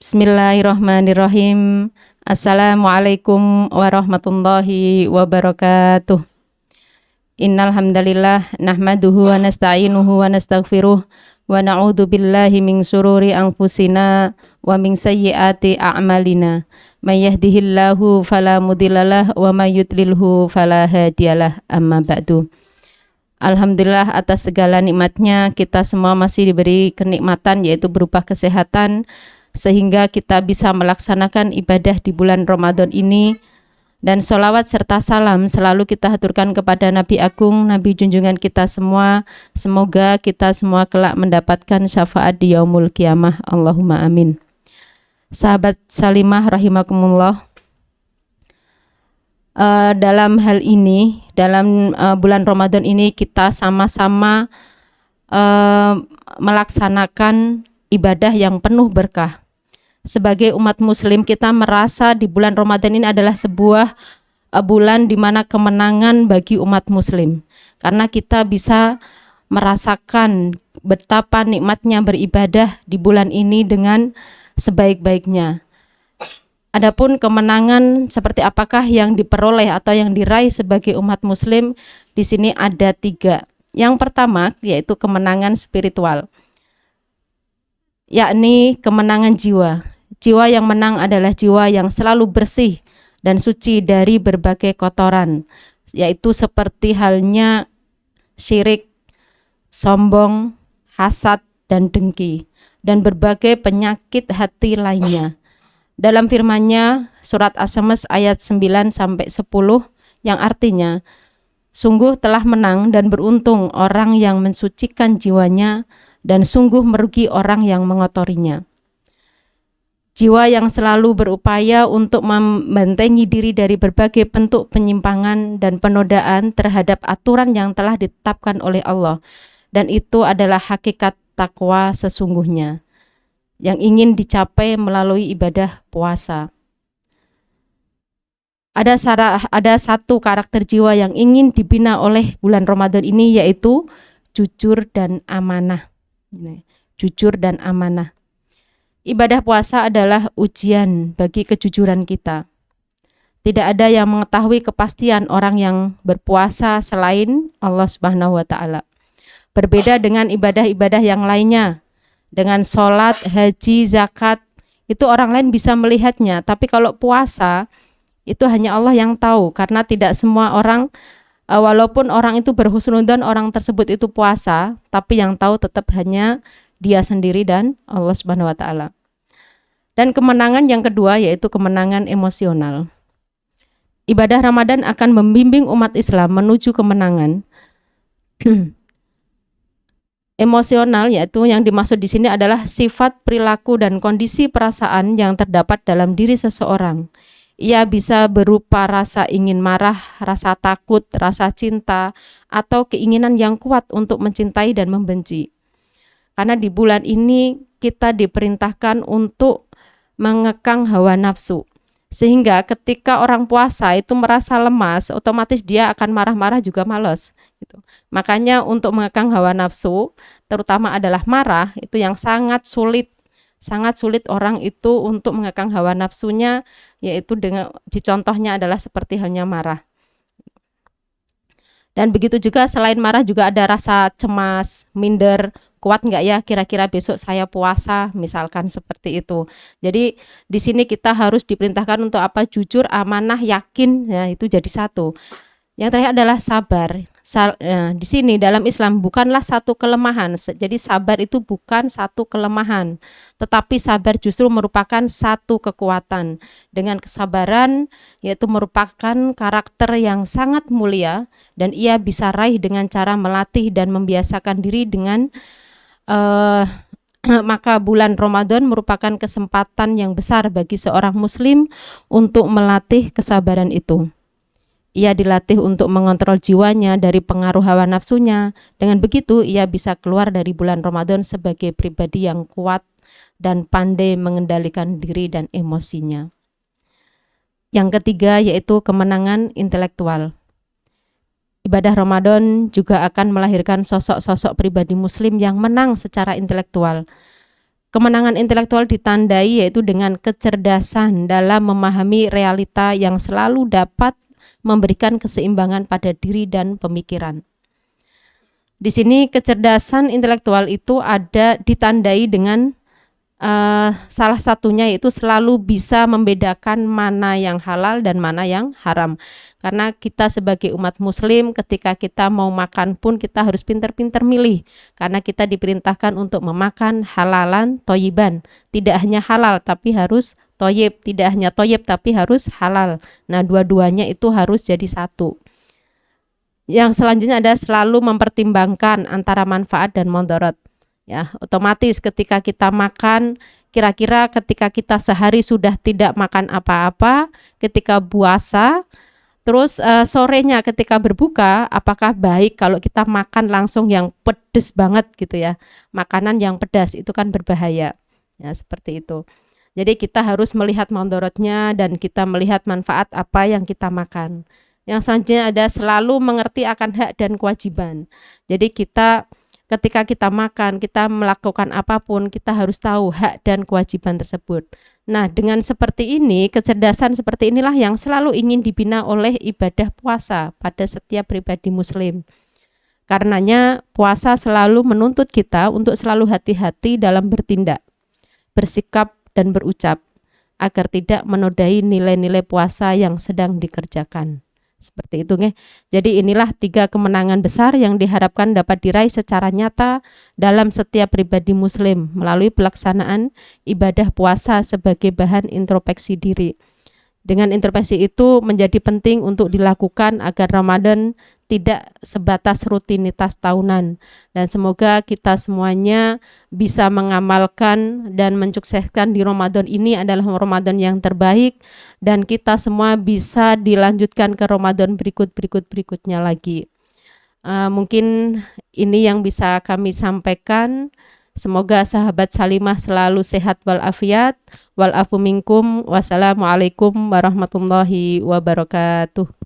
Bismillahirrahmanirrahim. Assalamualaikum warahmatullahi wabarakatuh. Innal hamdalillah nahmaduhu wa nasta'inuhu wa nastaghfiruh wa na'udzu billahi min syururi anfusina wa min sayyiati a'malina. May yahdihillahu fala mudhillalah wa may yudlilhu fala hadiyalah. Amma ba'du. Alhamdulillah atas segala nikmatnya kita semua masih diberi kenikmatan yaitu berupa kesehatan sehingga kita bisa melaksanakan ibadah di bulan Ramadan ini, dan sholawat serta salam selalu kita haturkan kepada Nabi Agung, Nabi junjungan kita semua. Semoga kita semua kelak mendapatkan syafaat di yaumul qiyamah. Allahumma amin. Sahabat Salimah rahimakumullah, dalam hal ini, dalam bulan Ramadan ini kita sama-sama melaksanakan ibadah yang penuh berkah. Sebagai umat muslim kita merasa di bulan Ramadan ini adalah sebuah bulan di mana kemenangan bagi umat muslim. Karena kita bisa merasakan betapa nikmatnya beribadah di bulan ini dengan sebaik-baiknya. Adapun kemenangan seperti apakah yang diperoleh atau yang diraih sebagai umat muslim, di sini ada 3. Yang pertama yaitu kemenangan spiritual, yakni kemenangan jiwa. Jiwa yang menang adalah jiwa yang selalu bersih dan suci dari berbagai kotoran, yaitu seperti halnya syirik, sombong, hasad, dan dengki, dan berbagai penyakit hati lainnya. Dalam firman-Nya surat As-Sams ayat 9-10 yang artinya, sungguh telah menang dan beruntung orang yang mensucikan jiwanya, dan sungguh merugi orang yang mengotorinya. Jiwa yang selalu berupaya untuk membentengi diri dari berbagai bentuk penyimpangan dan penodaan terhadap aturan yang telah ditetapkan oleh Allah, dan itu adalah hakikat takwa sesungguhnya yang ingin dicapai melalui ibadah puasa. Ada satu karakter jiwa yang ingin dibina oleh bulan Ramadan ini, yaitu jujur dan amanah. Jujur dan amanah. Ibadah puasa adalah ujian bagi kejujuran kita. Tidak ada yang mengetahui kepastian orang yang berpuasa selain Allah Subhanahu wa taala. Berbeda dengan ibadah-ibadah yang lainnya. Dengan sholat, haji, zakat, itu orang lain bisa melihatnya. Tapi kalau puasa, itu hanya Allah yang tahu. Karena tidak semua orang, walaupun orang itu berhusnudzon orang tersebut itu puasa, tapi yang tahu tetap hanya dia sendiri dan Allah Subhanahu wa taala. Dan kemenangan yang kedua yaitu kemenangan emosional. Ibadah Ramadan akan membimbing umat Islam menuju kemenangan emosional, yaitu yang dimaksud di sini adalah sifat, perilaku, dan kondisi perasaan yang terdapat dalam diri seseorang. Ia bisa berupa rasa ingin marah, rasa takut, rasa cinta, atau keinginan yang kuat untuk mencintai dan membenci. Karena di bulan ini kita diperintahkan untuk mengekang hawa nafsu. Sehingga ketika orang puasa itu merasa lemas, otomatis dia akan marah-marah juga malas. Gitu. Makanya untuk mengekang hawa nafsu, terutama adalah marah, itu yang sangat sulit orang itu untuk mengekang hawa nafsunya, yaitu dengan contohnya adalah seperti halnya marah. Dan begitu juga selain marah juga ada rasa cemas, minder, kuat nggak ya kira-kira besok saya puasa, misalkan seperti itu. Jadi di sini kita harus diperintahkan untuk apa? Jujur, amanah, yakin, ya itu jadi satu. Yang terakhir adalah sabar. Di sini dalam Islam bukanlah satu kelemahan. Jadi sabar itu bukan satu kelemahan, tetapi sabar justru merupakan satu kekuatan. Dengan kesabaran yaitu merupakan karakter yang sangat mulia dan ia bisa raih dengan cara melatih dan membiasakan diri dengan maka bulan Ramadan merupakan kesempatan yang besar bagi seorang muslim untuk melatih kesabaran itu. Ia dilatih untuk mengontrol jiwanya dari pengaruh hawa nafsunya. Dengan begitu ia bisa keluar dari bulan Ramadan sebagai pribadi yang kuat dan pandai mengendalikan diri dan emosinya. Yang ketiga yaitu kemenangan intelektual. Ibadah Ramadan juga akan melahirkan sosok-sosok pribadi muslim yang menang secara intelektual. Kemenangan intelektual ditandai yaitu dengan kecerdasan dalam memahami realita yang selalu dapat memberikan keseimbangan pada diri dan pemikiran. Di sini kecerdasan intelektual itu ada ditandai dengan salah satunya yaitu selalu bisa membedakan mana yang halal dan mana yang haram. Karena kita sebagai umat muslim ketika kita mau makan pun kita harus pintar-pintar milih. Karena kita diperintahkan untuk memakan halalan toyiban. Tidak hanya halal tapi harus toyib. Tidak hanya toyib tapi harus halal. Nah, dua-duanya itu harus jadi satu. Yang selanjutnya adalah selalu mempertimbangkan antara manfaat dan mudarat. Ya, otomatis ketika kita makan, kira-kira ketika kita sehari sudah tidak makan apa-apa, ketika puasa, terus sorenya ketika berbuka, apakah baik kalau kita makan langsung yang pedas banget gitu ya? Makanan yang pedas itu kan berbahaya. Ya, seperti itu. Jadi kita harus melihat mudaratnya dan kita melihat manfaat apa yang kita makan. Yang selanjutnya ada selalu mengerti akan hak dan kewajiban. Jadi ketika kita makan, kita melakukan apapun, kita harus tahu hak dan kewajiban tersebut. Nah, dengan seperti ini, kecerdasan seperti inilah yang selalu ingin dibina oleh ibadah puasa pada setiap pribadi muslim. Karenanya, puasa selalu menuntut kita untuk selalu hati-hati dalam bertindak, bersikap, dan berucap, agar tidak menodai nilai-nilai puasa yang sedang dikerjakan. Seperti itu nggih. Jadi inilah 3 kemenangan besar yang diharapkan dapat diraih secara nyata dalam setiap pribadi muslim melalui pelaksanaan ibadah puasa sebagai bahan introspeksi diri. Dengan introspeksi itu menjadi penting untuk dilakukan agar Ramadan tidak sebatas rutinitas tahunan, dan semoga kita semuanya bisa mengamalkan dan mensukseskan di Ramadan ini adalah Ramadan yang terbaik, dan kita semua bisa dilanjutkan ke Ramadan berikutnya lagi. Mungkin ini yang bisa kami sampaikan. Semoga sahabat Salimah selalu sehat walafiat. Wal afu minkum. Wassalamualaikum warahmatullahi wabarakatuh.